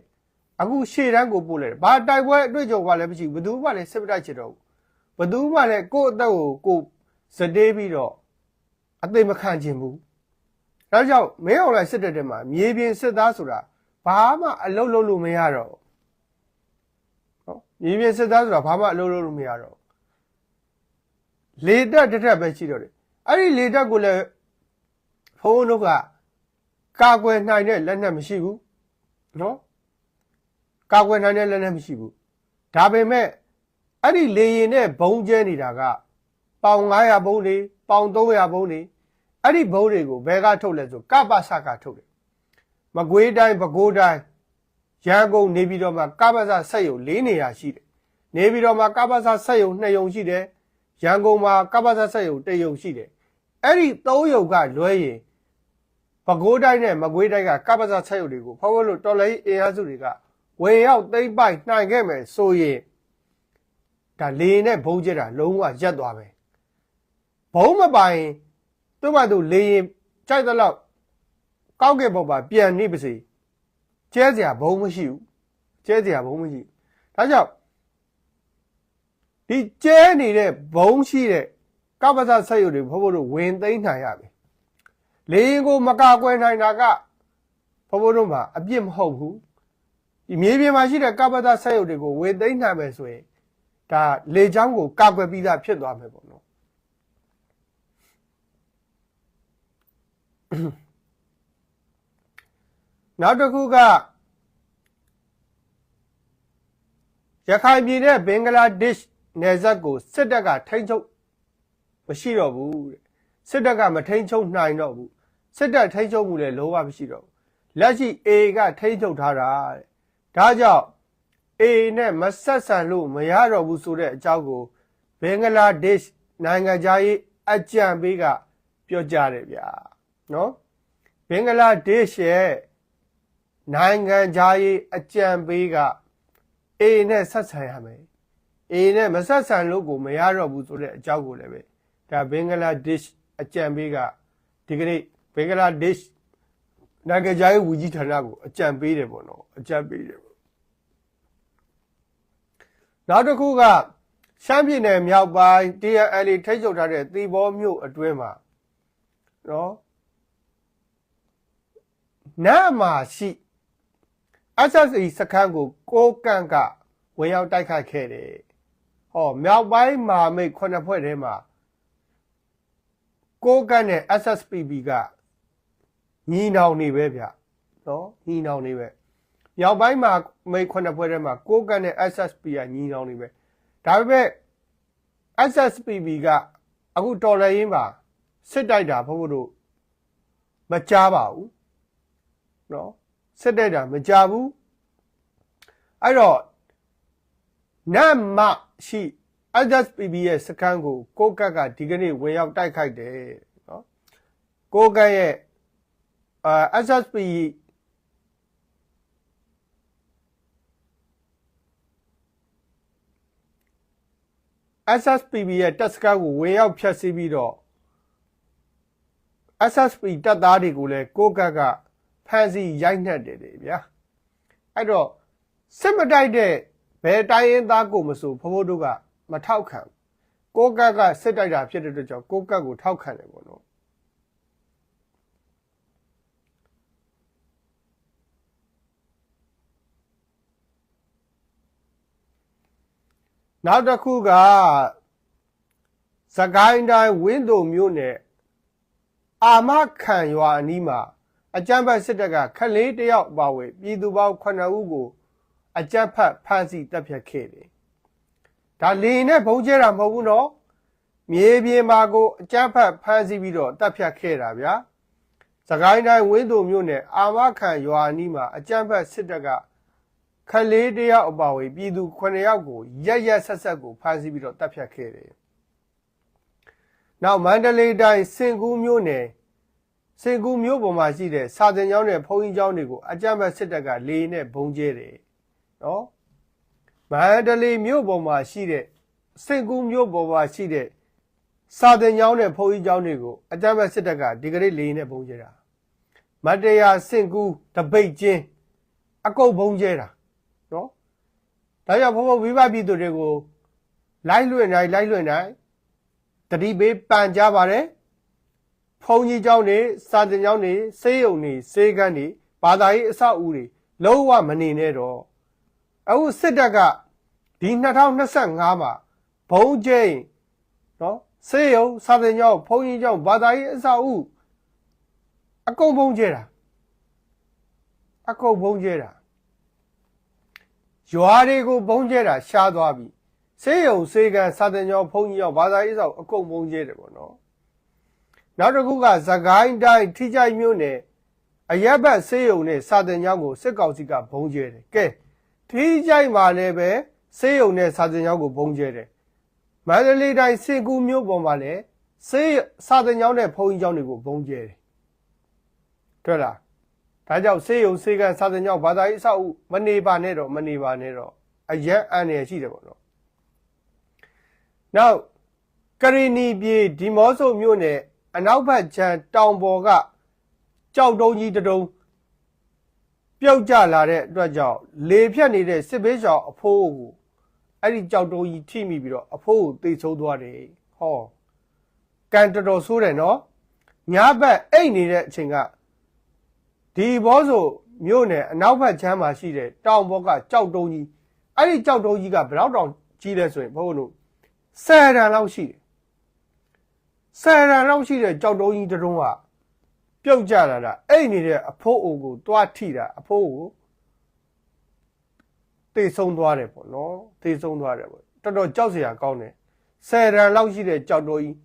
အခုရှေ့တန်းကိုပို့လိုက်တယ်ဘာတိုက်ပွဲအတွေ့အကြုံကလည်းမရှိဘူးဘယ်သူမှလည်းစစ်မတိုက်ချင်တော့ဘူးဘယ်သူမှလည်းကိုယ့်အသက်ကိုစတေးပြီးတော့အသိမခံချင်ဘူးဒါကြောင့်မင်းအောင်လိုက်စစ်တပ်တဲ့မှာမြေပြင်စစ်သားဆိုတာဘာမှအလုပ်လုပ်လို့မရတော့ဟုတ်မြေပြင်စစ်သားဆိုတာဘာမှအလုပ်လုပ်လို့မရတော့လေတက်တက်ပဲရှိတော့တယ်အဲ့ဒီလေတက်ကိုလည်းဖုန်းတို့ကကာကွယ်နိုင်တဲ့လက်နက်မရှိဘူးနော်ကာကွယ်နိုင်တဲ့လက်နက်မရှိဘူးဒါပေမဲ့အဲ့ဒီလေရင်နဲ့ဘုံကျဲနေတာကပေါင်900ဘုံတွေပေါင်300ဘုံတွေအဲ့ဒီဘုံတွေကိုဘယ်ကထုတ်လဲဆိုကပစကထုတ်တယ်မကွေးတိုင်းပဲခူးတိုင်းရန်ကုန်နေပြည်တော်မှာကပစဆက်ရုံ4နေရာရှိတယ်နေပြည်တော်မှာကပစဆက်ရုံ2ရုံရှိတယ်ရန်ကုန်မှာကပစဆက်ရုံ1ရုံရှိတယ်အဲ့ဒီ3ရုံကလွဲရင်ပဲခူးတိုင်းနဲ့မကွေးတိုင်းကကပစဆက်ရုံတွေကိုဖောက်လို့တော်လည်းအင်အားစုတွေကဝင်ရောက်သိမ်းပိုက်နိုင်ခဲ့မယ်ဆိုရင်ဒါလေနဲ့ဘုံကျက်တာလုံးဝရက်သွားပဲဘုံမပိုင်သူ့ဘာသူလေရင်ကြိုက်တဲ့လောက်ကောက်ကဲပေါ်ပါပြန်နေပါစေကျဲစရာဘုံမရှိဘူးကျဲစရာဘုံမရှိဒါကြောင့်ဒီကျဲနေတဲ့ဘုံရှိတဲ့ကပ္ပစဆက်ရုပ်တွေဘို့ဘို့တို့ဝင်သိမ်းနိုင်ရပြီလေရင်ကိုမကာကွယ်နိုင်တာကဘို့ဘို့တို့မှာအပြစ်မဟုတ်ဘူးဒီမြေပြင်မှာရှိတဲ့ကပ္ပစဆက်ရုပ်တွေကိုဝင်သိမ်းနိုင်မယ်ဆိုရင်ဒါလေချောင်းကိုကာကွယ်ပြီးသားဖြစ်သွားမယ်ပေါ့နော်နောက်တစ်ခုကရခိုင်ပြည်နဲ့ဘင်္ဂလားဒေ့ရှ်နယ်စပ်ကိုစစ်တပ်ကထိန်းချုပ်မရှိတော့ဘူးတဲ့စစ်တပ်ကမထိန်းချုပ်နိုင်တော့ဘူးစစ်တပ်ထိန်းချုပ်မှုလည်းလုံးဝမရှိတော့ဘူးလက်ရှိ A ကထိန်းချုပ်ထားတာတဲ့ဒါကြောင့် A နဲ့မဆက်ဆံလို့မရတော့ဘူးဆိုတဲ့အကြောင်းကိုဘင်္ဂလားဒေ့ရှ်နိုင်ငံသားရေးအကြံပေးကပြောကြားတယ်ဗျာနော်ဘင်္ဂလားဒေ့ရှ်ရဲ့နိုင်ငံသားရေးအကြံပေးက A နဲ့ဆက်ဆံရမယ် A နဲ့မဆက်ဆံလို့ကိုမရတော့ဘူးဆိုတဲ့အကြောင်းကိုလည်းပဲဒါဘင်္ဂလားဒေ့ရှ်အကြံပေးကဒီကနေ့ဘင်္ဂလားဒေ့ရှ်နိုင်ငံသားရေးဝန်ကြီးဌာနကိုအကြံပေးတယ်ပေါ့နော်အကြံပေးတယ်နောက်တစ်ခုကရှမ်းပြည်နယ်မြောက်ပိုင်း TNL ထိန်းချုပ်ထားတဲ့သီပေါမြို့အတွင်းမှာနော်နတ်မှာရှိ SSA စခန်းကိုကိုကန့်ကဝင်ရောက်တိုက်ခိုက်ခဲ့တယ်ဟောမြောက်ပိုင်းမှာမိတ်9ဖွဲ့ထဲမှာကိုကန့်နဲ့ SSPB ကညီနောင်နေပဲဗျနော်ညီနောင်နေပဲမြောက်ပိုင်းမှာမိတ်9ဖွဲ့ထဲမှာကိုကန့်နဲ့ SSP ကညီနောင်နေပဲဒါပေမဲ့ SSPB ကအခုတော်လှန်ရေးမှာစစ်တိုက်တာဘုရားတို့မကြားပါဘူးနော်စစ်တိုက်တာမကြားဘူးအဲ့တော့နတ်မရှိ SSPB ရဲ့စခန်းကိုကိုကတ်ကဒီကနေ့ဝင်ရောက်တိုက်ခိုက်တယ်နော်ကိုကတ်ရဲ့SSPB ရဲ့တပ်စခန်းကိုဝင်ရောက်ဖျက်ဆီးပြီးတော့ SSP တပ်သားတွေကိုလည်းကိုကတ်ကဖမ်းဆီးရိုက်နှက်တယ်ဗျာအဲ့တော့စစ်မတိုက်တဲ့ဘယ်တိုင်းရင်းသားကိုမဆိုဖဖိုးတို့ကမထောက်ခံကိုကတ်ကစစ်တိုက်တာဖြစ်တဲ့အတွက်ကြောင့်ကိုကတ်ကိုထောက်ခံတယ်ပေါ့နော် နောက်တစ်ခုကစကိုင်းတိုင်းဝင်းတုံမြို့နယ်အာမခံရွာအနီးမှာအကြမ်းဖက်စစ်တပ်ကခလေးတယောက်ပါဝင်ပြည်သူပေါင်း9ဦးကိုအကြမ်းဖက်ဖမ်းဆီးတပ်ဖြတ်ခဲ့တယ်။ဒါလေနဲ့ဘုံကျဲတာမဟုတ်ဘူးနော်။မြေပြင်မှာကိုအကြမ်းဖက်ဖမ်းဆီးပြီးတော့တပ်ဖြတ်ခဲ့တာဗျာ။စကိုင်းတိုင်းဝင်းတုံမြို့နယ်အာမခံရွာအနီးမှာအကြမ်းဖက်စစ်တပ်ကခလေးတယောက်ပါဝင်ပြည်သူ9ယောက်ကိုရက်ဆက်ကိုဖမ်းဆီးပြီးတော့တပ်ဖြတ်ခဲ့တယ်။နောက်မန္တလေးတိုင်းစင်ကူးမြို့နယ်စင်ကူမြို့ပေါ်မှာရှိတဲ့စာသင်ကျောင်းနဲ့ဘုန်းကြီးကျောင်းတွေကိုအကြမ်းဖက်စစ်တပ်ကလေနဲ့ဘုံကျဲတယ်နော်မန္တလေးမြို့ပေါ်မှာရှိတဲ့စင်ကူမြို့ပေါ်မှာရှိတဲ့စာသင်ကျောင်းနဲ့ဘုန်းကြီးကျောင်းတွေကိုအကြမ်းဖက်စစ်တပ်ကဒီကနေ့လေနဲ့ဘုံကျဲတာမတရားစင်ကူတပိတ်ချင်းအကုတ်ဘုံကျဲတာနော်ဒါကြောင့်ဘုံဝိပပြည်သူတွေကိုလိုက်လွှင့်နိုင်တတိပေးပန်ကြပါတယ်ဘုံကြီးကျောင်းတွေစာသင်ကျောင်းတွေဆေးရုံတွေဆေးကန်းတွေဘာသာရေးအဆောက်အဦတွေလုံးဝမနေနဲ့တော့အခုစစ်တပ်ကဒီ2025မှာဘုံကျဲနော်ဆေးရုံစာသင်ကျောင်းဘုံကြီးကျောင်းဘာသာရေးအဆောက်အဦအကုန်ဘုံကျဲတာရွာတွေကိုဘုံကျဲတာရှားသွားပြီဆေးရုံဆေးကန်းစာသင်ကျောင်းဘုံကြီးကျောင်းဘာသာရေးအဆောက်အကုန်ဘုံကျဲတယ်ပေါ့နော်နောက်တစ်ခုကစကိုင်းတိုင်းထိကြိုက်မြို့နယ်အရက်ဘတ်ဆေးရုံနဲ့စာသင်ကျောင်းကိုစစ်ကောင်စီကဘုံကျဲတယ်ကဲထိကြိုက်မှာလည်းပဲဆေးရုံနဲ့စာသင်ကျောင်းကိုဘုံကျဲတယ်မန္တလေးတိုင်းစင်ကူမြို့ပေါ်မှာလည်းစာသင်ကျောင်းနဲ့ဘုံကြီးကျောင်းတွေကိုဘုံကျဲတယ်တွေ့လားဒါကြောင့်ဆေးရုံဆေးကန်းစာသင်ကျောင်းဘာသာရေးအဆောက်အဦမနေပါနဲ့တော့အရက်အန်ရရှိတယ်ပေါ့နော်နောက်ကရီနီပြည်ဒီမော့ဆိုမြို့နယ်အနောက်ဘက်ခြမ်းတောင်ပေါ်ကကြောက်တုံးကြီးတုံးပြုတ်ကျလာတဲ့အတွက်ကြောင့်လေဖြတ်နေတဲ့စစ်ဘေးရှောင်အဖိုးကိုအဲ့ဒီကြောက်တုံးကြီးထိမိပြီးတော့အဖိုးကိုသိဆုံးသွားတယ်ဟောကန်တော်ဆိုးတယ်နော်ညဘက်အိတ်နေတဲ့အချိန်ကဒီဘောဆိုမြို့နယ်အနောက်ဘက်ခြမ်းမှာရှိတဲ့တောင်ပေါ်ကကြောက်တုံးကြီးအဲ့ဒီကြောက်တုံးကြီးကဘယ်တော့တောင်ကြီးလဲဆိုရင်ဘုန်းတို့10 တန်လောက်ရှိတယ်10 တန်လောက်ရှိတဲ့ကြောက်တုံးကြီးတုံးကပြုတ်ကျလာတာအိတ်နေတဲ့အဖိုးအိုကိုတွားထိတာအဖိုးကိုတေဆုံးသွားတယ်ပေါ့နော်တော်တော်ကြောက်စရာကောင်းတယ်10 တန်လောက်ရှိတဲ့ကြောက်တုံးကြီး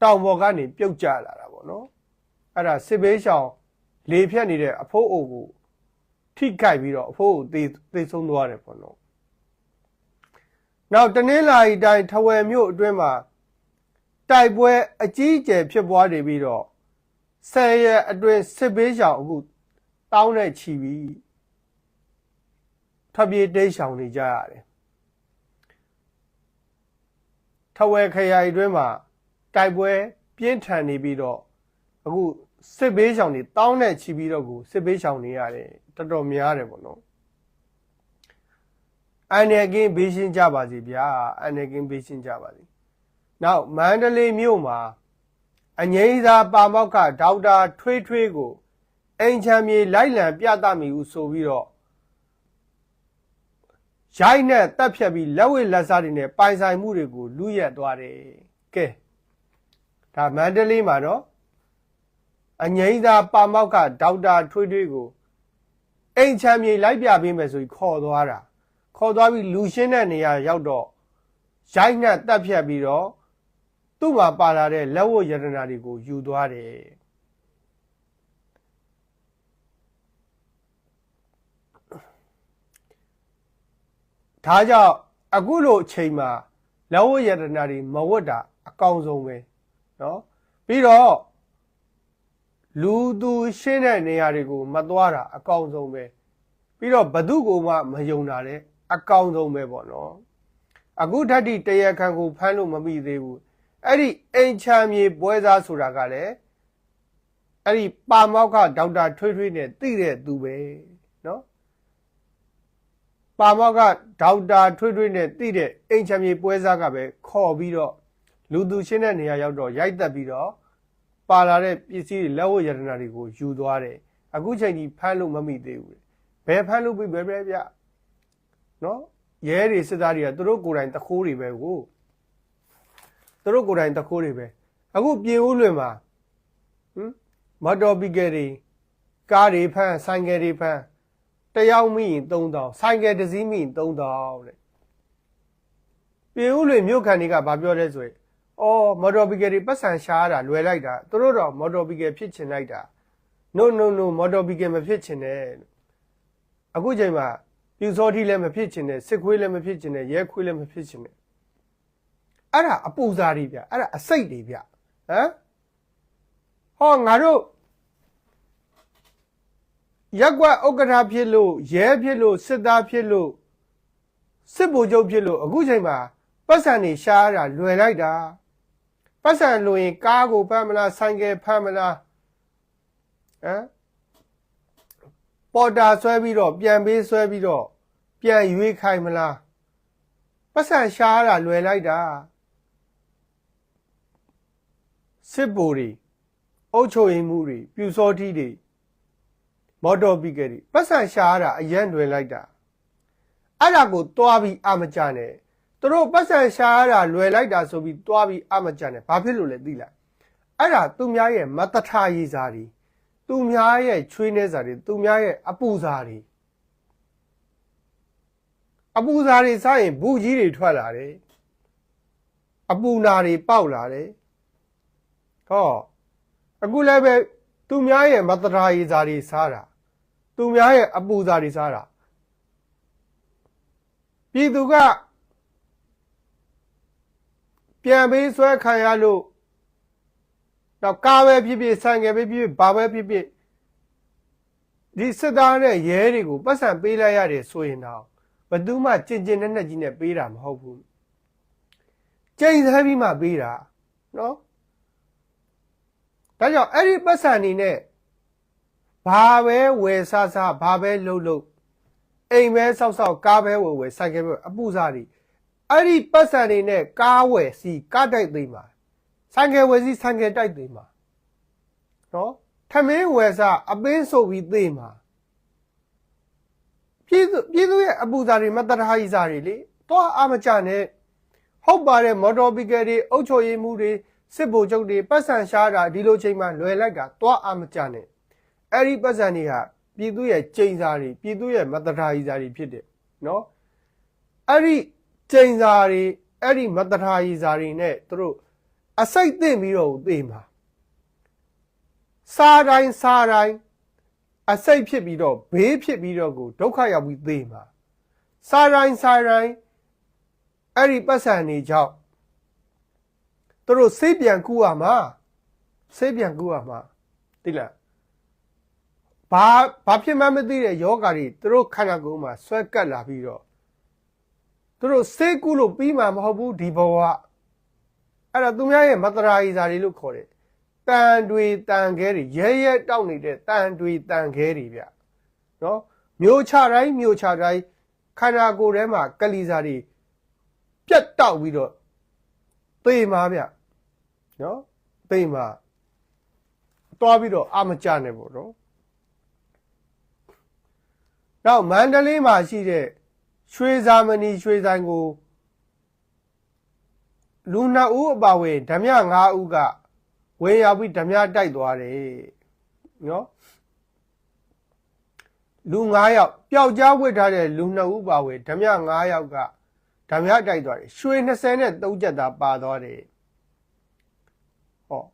တောင်ပေါ်ကနေပြုတ်ကျလာတာပေါ့နော်အဲ့ဒါစစ်ဘေးရှောင်လေဖြတ်နေတဲ့အဖိုးအိုကိုထိခိုက်ပြီးတော့အဖိုးကိုတေဆုံးသွားတယ်ပေါ့နော်နောက်တနင်္လာရီတိုင်းထဝယ်မြို့အတွင်းမှာတိုက်ပွဲအကြီးအကျယ်ဖြစ်ပွားနေပြီးတော့10 ရက်အတွင်းစစ်ဘေးရှောင်အခုတောင်းနဲ့ချီပြီးထွက်ပြေးတိမ်းရှောင်နေကြရတယ်ထဝယ်ခရိုင်အတွင်းမှာတိုက်ပွဲပြင်းထန်နေပြီးတော့အခုစစ်ဘေးရှောင်တွေတောင်းနဲ့ချီပြီးတော့ကိုစစ်ဘေးရှောင်နေရတယ်တော်တော်များတယ်ပေါ့နော်အနေကင်းဘေးရှင်းကြပါစေဗျာအနေကင်းဘေးရှင်းကြပါစေနောက်မန္တလေးမြို့မှာအငိမ့်စာပါမောက္ခဒေါက်တာထွေးကိုအိမ်ချမ်းမြေလိုက်လံပြသမိဟုဆိုပြီးတော့ရိုက်နဲ့တက်ဖြတ်ပြီးလက်ဝဲလက်စားတွေနဲ့ပိုင်ဆိုင်မှုတွေကိုလူရက်သွားတယ်ကဲဒါမန္တလေးမှာနော်အငိမ့်စာပါမောက္ခဒေါက်တာထွေးကိုအိမ်ချမ်းမြေလိုက်ပြပေးမယ်ဆိုပြီးခေါ်သွားပြီးလူရှင်းတဲ့နေရာရောက်တော့ရိုက်နဲ့တက်ဖြတ်ပြီးတော့သူ့မှာပါလာတဲ့လက်ဝတ်ရတနာတွေကိုယူသွားတယ်ဒါကြောင့်အခုလိုအချိန်မှာလက်ဝတ်ရတနာတွေမဝတ်တာအကောင်းဆုံးပဲเนาะပြီးတော့လူသူရှင်းတဲ့နေရာတွေကိုမသွားတာအကောင်းဆုံးပဲပြီးတော့ဘသူ့ကိုမှမယုံတာလည်းအကောင်းဆုံးပဲပေါ့နော်အခုထက်ထိတရားခံကိုဖမ်းလို့မမိသေးဘူးအဲ့ဒီအိမ်ချမ်းမြေပွဲစားဆိုတာကလည်းအဲ့ဒီပါမောက္ခဒေါက်တာထွေးနဲ့သိတဲ့သူပဲเนาะပါမောက္ခဒေါက်တာထွေးနဲ့သိတဲ့အိမ်ချမ်းမြေပွဲစားကပဲခေါ်ပြီးတော့လူသူရှင်းတဲ့နေရာရောက်တော့ရိုက်တက်ပြီးတော့ပါလာတဲ့ပစ္စည်းတွေလက်ဝတ်ရတနာတွေကိုယူသွားတယ်အခုချိန်ကြီးဖမ်းလို့မမိသေးဘူးဘယ်ဖမ်းလို့ပြီဘယ်ဗျเนาะ ရဲတွေစစ်သားတွေကသူတို့ကိုယ်တိုင်တခိုးတွေပဲကိုသူတို့ကိုယ်တိုင်တခိုးတွေပဲအခုပြင်ဦးလွင်မှာမော်တော်ဘီကယ်တွေကားတွေဖမ်းဆိုင်ကယ်တွေဖမ်းတယောက်မိရင်3000ဆိုင်ကယ်တစ်စီးမိရင်3000တဲ့ပြင်ဦးလွင်မြို့ခံတွေကဘာပြောလဲဆိုရင်အော်မော်တော်ဘီကယ်တွေပတ်စံရှားတာလွယ်လိုက်တာသူတို့တော့မော်တော်ဘီကယ်ဖြစ်ချင်လိုက်တာ no မော်တော်ဘီကယ်မဖြစ်ချင်နဲ့အခုချိန်မှာပြူစောတိလည်းမဖြစ်ချင်နဲ့စစ်ခွေးလည်းမဖြစ်ချင်နဲ့ရဲခွေးလည်းမဖြစ်ချင်နဲ့အဲ့ဒါအပူစားတွေဗျအဲ့ဒါအစိတ်တွေဗျဟမ်ဟောငါတို့ရက်ကွက်ဥက္ကဋ္ဌဖြစ်လို့ရဲဖြစ်လို့စစ်သားဖြစ်လို့စစ်ဗိုလ်ချုပ်ဖြစ်လို့အခုချိန်မှာပတ်စံနေရှားတာလွယ်လိုက်တာပတ်စံလို့ရင်ကားကိုဖမ်းမလားဆိုင်ကယ်ဖမ်းမလားဟမ်ပေါ်တာဆွဲပြီးတော့ပြန်ပေးဆွဲပြီးတော့ပြန်ရွေးခိုင်းမလားပတ်စံရှားတာလွယ်လိုက်တာစစ်ဗိုလ်တွေအုပ်ချုပ်ရေးမှုတွေပြူစောထီးတွေမော်တော်ဘီကယ်တွေပတ်စံရှားတာအရန်လွယ်လိုက်တာအဲ့ဒါကိုတွားပြီးအမကြနဲ့သူတို့ပတ်စံရှားတာလွယ်လိုက်တာဆိုပြီးတွားပြီးအမကြနဲ့ဘာဖြစ်လို့လဲသိလားအဲ့ဒါသူများရဲ့မတထရေးစားတွေသူများရဲ့ချွေးနှဲစားတွေသူများရဲ့အပူစားတွေစားရင်ဘူးကြီးတွေထွက်လာတယ်အပူနာတွေပေါက်လာတယ်ဟောအခုလည်းပဲသူများရဲ့မတထရေးစားတွေစားတာသူများရဲ့အပူစားတွေစားတာပြည်သူကပြန်ပေးဆွဲခံရလို့တော့ကားပဲဖြစ်ဖြစ်ဆိုင်ကယ်ပဲဖြစ်ဖြစ်ဘာပဲဖြစ်ဖြစ်ဒီစစ်သားနဲ့ရဲတွေကိုပတ်စံပေးလိုက်ရတယ်ဆိုရင်တော့ဘယ်သူမှကျင်နဲ့ကြီးနဲ့ပေးတာမဟုတ်ဘူးကျိန်ဆဲပြီးမှပေးတာနော်ဒါကြောင့်အဲ့ဒီပတ်စံနေနဲ့ဘာပဲဝယ်စားဘာပဲလုပ်အိမ်ပဲဆောက်ကားပဲဝယ်ဆိုင်ကယ်ပဲအပူစားတွေအဲ့ဒီပတ်စံနေနဲ့ကားဝယ်စီကားတိုက်သိမ်းပါဆိုင်ကယ်ဝယ်စီဆိုင်ကယ်တိုက်သိမ်းပါနော်ထမင်းဝယ်စားအပင်းဆိုပြီးသိမ်းပါပြည်သူရဲ့အပူစားတွေမတထကြီးစားတွေလေတော့အမကြနဲ့ဟုတ်ပါတယ်မော်တော်ဘီကယ်တွေအုပ်ချုပ်ရေးမှုတွေစစ်ဗိုလ်ချုပ်တွေပတ်စံရှားတာဒီလိုချိန်မှာလွယ်လိုက်တာတော့အမကြနဲ့အဲ့ဒီပတ်စံတွေဟာပြည်သူရဲ့ကျိန်စာတွေပြည်သူရဲ့မတထကြီးစားတွေဖြစ်တယ်နော်အဲ့ဒီကျိန်စာတွေအဲ့ဒီမတထကြီးစားတွေနဲ့သူတို့အစိတ်သိမ့်ပြီးတော့သိမှာစားတိုင်းအစိတ်ဖြစ်ပြီးတော့ဘေးဖြစ်ပြီးတော့ကိုဒုက္ခရောက်ပြီးသိမှာစားတိုင်းအဲ့ဒီပတ်စံနေကြောင့်သူတို့စိတ်ပြန်ကူရမှာသိလားဘာဖြစ်မှမသိတဲ့ယောဂါတွေသူတို့ခန္ဓာကိုယ်မှာဆွဲကပ်လာပြီးတော့သူတို့စိတ်ကူလို့ပြီးမှာမဟုတ်ဘူးဒီဘဝအဲ့ဒါသူများရဲ့မတရာကြီးစာတွေလို့ခေါ်တယ်တန်တွေတန်ခဲတွေရဲတောက်နေတဲ့တန်တွေတန်ခဲတွေဗျနော်မျိုးချတိုင်းခန္ဓာကိုယ်ထဲမှာကလီစာတွေပြတ်တောက်ပြီးတော့သိမှာဗျနော်သိမှာတွားပြီးတော့အမကြနဲ့ပေါ့နော်နောက်မန္တလေးမှာရှိတဲ့ရွှေဇာမဏီရွှေဆိုင်ကိုလူ2ဦးအပါဝင်ဓမြ5ဦးကဝင်ရောက်ပြီးဓမြတိုက်သွားတယ်နော်လူ9ယောက်ပျောက်ကြားဝစ်ထားတဲ့လူ2ဦးပါဝင်ဓမြ5ယောက်ကဓမြတိုက်သွားတယ်ရွှေ23ကျပ်သာပါသွားတယ်ဟော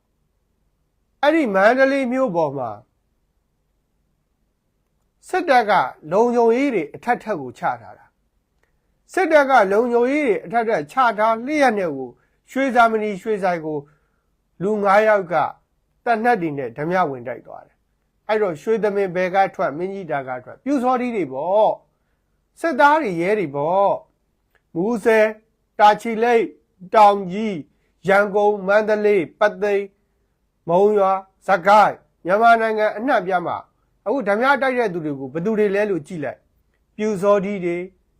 အဲ့ဒီမန္တလေးမြို့ပေါ်မှာစစ်တပ်ကလုံခြုံရေးတွေအထက်ကိုချထားတာစစ်တပ်ကလုံခြုံရေးတွေအထက်ချထားလျက်နဲ့ကိုရွှေဇာမဏီရွှေဆိုင်ကိုလူ9ယောက်ကတနတ်တွေနဲ့ဓမြဝင်တိုက်သွားတယ်အဲ့တော့ရွှေသမင်ဘဲကထွက်မင်းကြီးတာကထွက်ပြူစောတီးတွေပေါ့စစ်သားတွေရဲတွေပေါ့မူဆယ်တာချီလိတ်တောင်ကြီးရန်ကုန်မန္တလေးပသိမ်မုံရွာစကိုင်းမြန်မာနိုင်ငံအနှံ့ပြားမှာအခုဓမြတိုက်တဲ့သူတွေကိုဘယ်သူတွေလဲလို့ကြည့်လိုက်ပြူစောတီးတွေ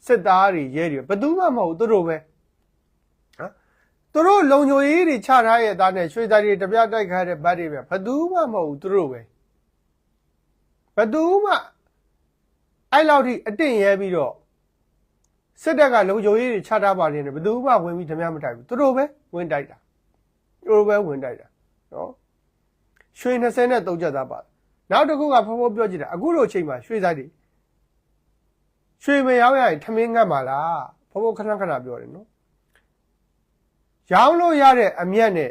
စစ်သားတွေရဲတွေဘယ်သူမှမဟုတ်သူတို့ပဲသူတို့လုံခြုံရေးတွေချထားရဲ့သားနဲ့ရွှေသားတွေဓမြတိုက်ခါတဲ့ဗတ်တွေပဲဘယ်သူမှမဟုတ်သူတို့ပဲဘယ်သူမှအဲ့လောက်ထိအတင့်ရဲပြီးတော့ စစ်တပ်ကလုံခြုံရေးတွေချထားပါလေနဲ့ဘယ်သူမှဝင်ပြီးဓမြမတိုက်ဘူးသူတို့ပဲဝင်တိုက်တာနော်ရွှေ23ကျပ်သားပါနောက်တစ်ခုကဖုံပြောကြည့်တာအခုလိုအချိန်မှာရွှေဆိုင်တွေရွှေမရောင်းရရင်ထမင်းငတ်ပါလားဖုံခဏပြောတယ်နော်ရောင်းလို့ရတဲ့အမြတ်နဲ့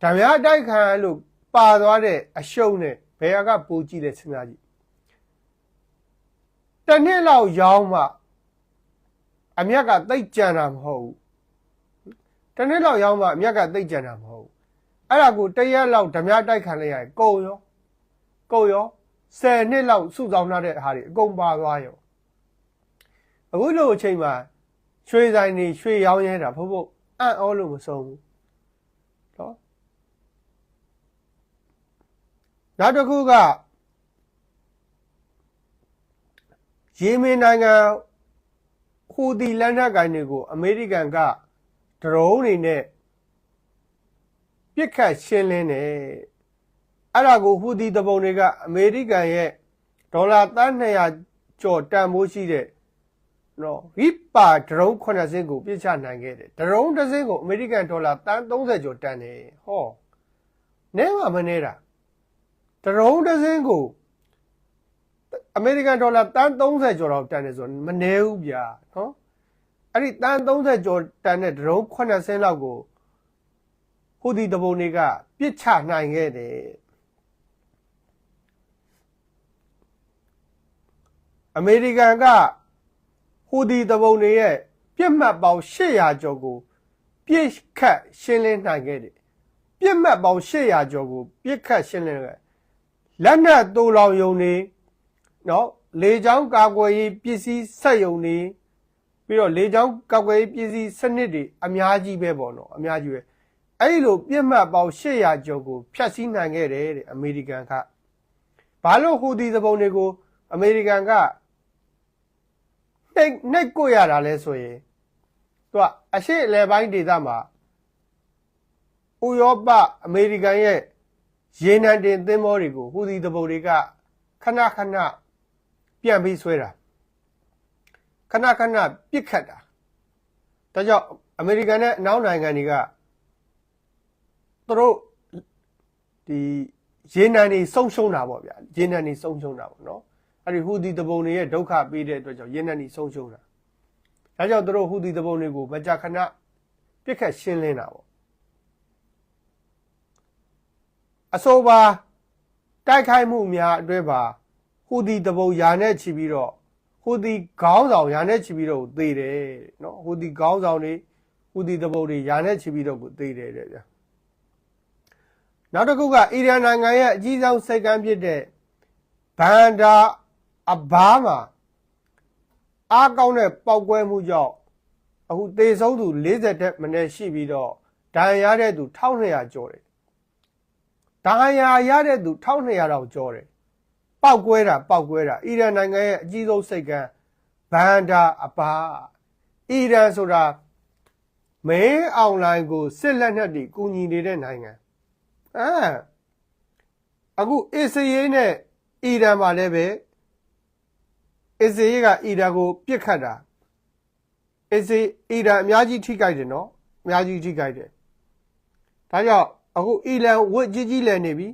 ဓမြတိုက်ခံလို့ပါသွားတဲ့အရှုံးနဲ့ဘယ်ကပိုကြည့်လဲစဉ်းစားကြည့်တစ်နှစ်လောက်ရောင်းမှအမြတ်ကသိပ်ကြံတာမဟုတ်ဘူးတစ်နှစ်လောက်ရောင်းမှအမြတ်ကသိပ်ကြံတာမဟုတ်ဘူးအဲ့ဒါကိုတရက်လောက်ဓမြတိုက်ခံလိုက်ရရင်ကုန်ရော10နှစ်လောက်စုဆောင်ထားတဲ့ဟာတွေအကုန်ပါသွားရောအခုလိုအချိန်မှာရွှေဆိုင်တွေရွှေရောင်းရဲတာဖုံအံ့ဩလို့မဆုံးဘူးနော်နောက်တစ်ခုကယေမင်နိုင်ငံဟူသီလက်နက်ကိုင်တွေကိုအမေရိကန်ကဒရုန်းတွေနဲ့ပစ်ခတ်ရှင်းလင်းတယ်အဲ့ဒါကိုဟူသီတပုံတွေကအမေရိကန်ရဲ့ဒေါ်လာ300ကျော်တန်ဖိုးရှိတဲ့နော်ရီပါဒရုန်း9စင်းကိုပြစ်ချနိုင်ခဲ့တယ်ဒရုန်းတစ်စင်းကိုအမေရိကန်ဒေါ်လာ30ကျော်တန်တယ်ဟောနဲမှာမနေတာဒရုန်းတစ်စင်းကိုအမေရိကန်ဒေါ်လာ30ကျော်တော့တန်တယ်ဆိုမနေဘူးဗျာနော်အဲ့ဒီ30ကျော်တန်တဲ့ဒရုန်း9စင်းလောက်ကိုဟူသီတပုံတွေကပြစ်ချနိုင်ခဲ့တယ်အမေရိကန်ကဟူသီတပုံတွေရဲ့ပြစ်မှတ်ပေါင်း800ကျော်ကိုပြစ်ခတ်ရှင်းလင်းနိုင်ခဲ့တယ်ပြစ်မှတ်ပေါင်း800ကျော်ကိုပြစ်ခတ်ရှင်းလင်းခဲ့လက်နက်တူလောင်ယုံနေနော်လေကြောင်းကာကွယ်ရေးပစ္စည်းစက်ယုံနေပြီးတော့လေကြောင်းကာကွယ်ရေးပစ္စည်းစနစ်တွေအများကြီးပဲပေါ့နော်အများကြီးပဲအဲ့ဒီလိုပြစ်မှတ်ပေါင်း800ကျော်ကိုဖျက်ဆီးနိုင်ခဲ့တယ်တဲ့အမေရိကန်ကဘာလို့ဟူသီတပုံတွေကိုအမေရိကန်ကနှိပ်ကိုရတာလဲဆိုရင်သူကအရှေ့အလယ်ပိုင်းဒေသမှာဥရောပအမေရိကန်ရဲ့ရေနံတင်သင်္ဘောတွေကိုဟူသီတပုံတွေကခဏပြန်ပြီးဆွဲတာခဏပြစ်ခတ်တာဒါကြောင့်အမေရိကန်နဲ့အနောက်နိုင်ငံတွေကသူတို့ဒီရေနံတွေဆုံးရှုံးတာပေါ့ဗျာရေနံတွေဆုံးရှုံးတာပေါ့နော်အဲ့ဒီဟူသီတပုံတွေရဲ့ဒုက္ခပေးတဲ့အတွက်ကြောင့်ရေနံတွေဆုံးရှုံးတာဒါကြောင့်သူတို့ဟူသီတပုံတွေကိုမကြာခဏပြစ်ခတ်ရှင်းလင်းတာပေါ့အဆိုပါတိုက်ခိုက်မှုများအတွက်ပါဟူသီတပုံယာနဲ့ချီပြီးတော့ဟူသီခေါင်းဆောင်ယာနဲ့ချီပြီးတော့သေတယ်နော်ဟူသီခေါင်းဆောင်တွေဟူသီတပုံတွေယာနဲ့ချီပြီးတော့သေတယ်တဲ့ဗျာနောက်တစ်ခုကအီရန်နိုင်ငံရဲ့အကြီးဆုံးစိတ်ကမ်းဖြစ်တဲ့ဘန်ဒါအဘားမှာအားကောင်းတဲ့ပောက်ကွဲမှုကြောင့်အခုသေဆုံးသူ40တက်မနဲ့ရှိပြီးတော့ဒဏ်ရာရတဲ့သူ1200ကျော်တယ်ဒဏ်ရာရတဲ့သူ1200တောင်ကျော်တယ်ပောက်ကွဲတာအီရန်နိုင်ငံရဲ့အကြီးဆုံးစိတ်ကမ်းဘန်ဒါအဘားအီရန်ဆိုတာမင်းအွန်လိုင်းကိုစစ်လက်နက်တွေကူညီနေတဲ့နိုင်ငံအခုအစ္စရေးနဲ့အီရန်မှာလည်းပဲအစ္စရေးကအီရန်ကိုပြစ်ခတ်တာအီရန်အများကြီးထိခိုက်တယ်နော်အများကြီးထိခိုက်တယ်ဒါကြောင့်အခုအီရန်ဝစ်ကြီးလဲနေပြီ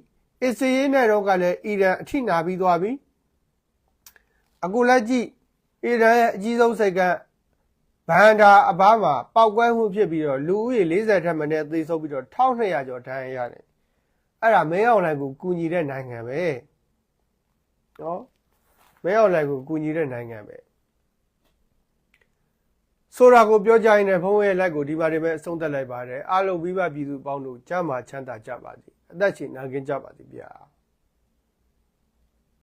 အစ္စရေးနဲ့တော့ကလည်းအီရန်အထိနာပြီးသွားပြီအခုလက်ကြည့်အီရန်ရဲ့အကြီးဆုံးစိတ်ကဘန်ဒါအဘားမှာပောက်ကွဲမှုဖြစ်ပြီးတော့လူဦးရေ40ထက်မနည်းသေဆုံးပြီးတော့1200ကျော်ဒဏ်ရာရတယ်အဲ့ဒါမင်းအောင်လှိုင်ကိုကူညီတဲ့နိုင်ငံပဲနော်မင်းအောင်လှိုင်ကိုကူညီတဲ့နိုင်ငံပဲဆိုတာကိုပြောကြရင်လည်းဘုန်းရဲ့လိုက်ကိုဒီပါတွေပဲအဆုံးသတ်လိုက်ပါတယ်အားလုံးမိဘပြည်သူပေါင်းတို့ကျမ်းမာချမ်းသာကြပါစေအသက်ရှင်နာခင်ကြပါစေဗျာ